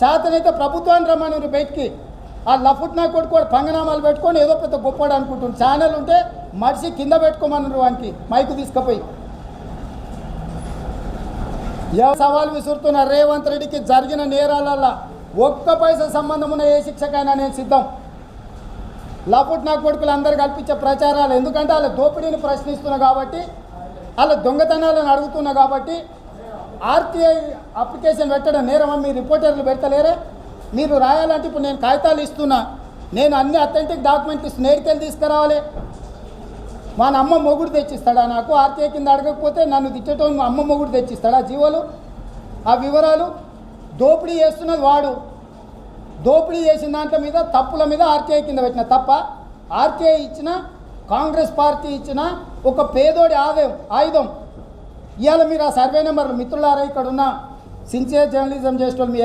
చేతనైతే ప్రభుత్వాన్ని రమ్మని బయటికి ఆ లఫుట్ నా కొడుకు పంగనామాలు పెట్టుకొని ఏదో పెద్ద గొప్పవాడు అనుకుంటుంది. ఛానల్ ఉంటే మనిషి కింద పెట్టుకోమన్నారు వానికి మైకు తీసుకుపోయి. సవాల్ విసురుతున్న రేవంత్ రెడ్డికి జరిగిన నేరాలల్లా ఒక్క పైసా సంబంధం ఉన్న ఏ శిక్షకైనా నేను సిద్ధం. లఫుట్ నా కొడుకులు అందరు కల్పించే ప్రచారాలు, ఎందుకంటే వాళ్ళ దోపిడీని ప్రశ్నిస్తున్నా కాబట్టి, వాళ్ళ దొంగతనాలను అడుగుతున్నా కాబట్టి ఆర్టీఐ అప్లికేషన్ పెట్టడం నేరమా? మీ రిపోర్టర్లు పెడతలేరే? మీరు రాయాలంటే ఇప్పుడు నేను కాగితాలు ఇస్తున్నా, నేను అన్ని అథెంటిక్ డాక్యుమెంట్ ఇస్తున్నా, ఏడికెళ్ళి తీసుకురావాలి? మా అమ్మ మొగుడు తెచ్చిస్తాడా నాకు? ఆర్టీఐ కింద అడగకపోతే నన్ను తిట్టడం అమ్మ మొగుడు తెచ్చిస్తాడా జీవోలు? ఆ వివరాలు దోపిడీ చేస్తున్నది వాడు. దోపిడీ చేసిన దాంట్లో మీద తప్పుల మీద ఆర్టీఐ కింద పెట్టిన తప్ప, ఆర్టీఐ ఇచ్చిన కాంగ్రెస్ పార్టీ ఇచ్చిన ఒక పేదోడి ఆయుధం. ఇవాళ మీరు ఆ సర్వే నెంబర్లు మిత్రులారా ఇక్కడ ఉన్న సిన్సియర్ జర్నలిజం చేసేటోళ్ళు మీ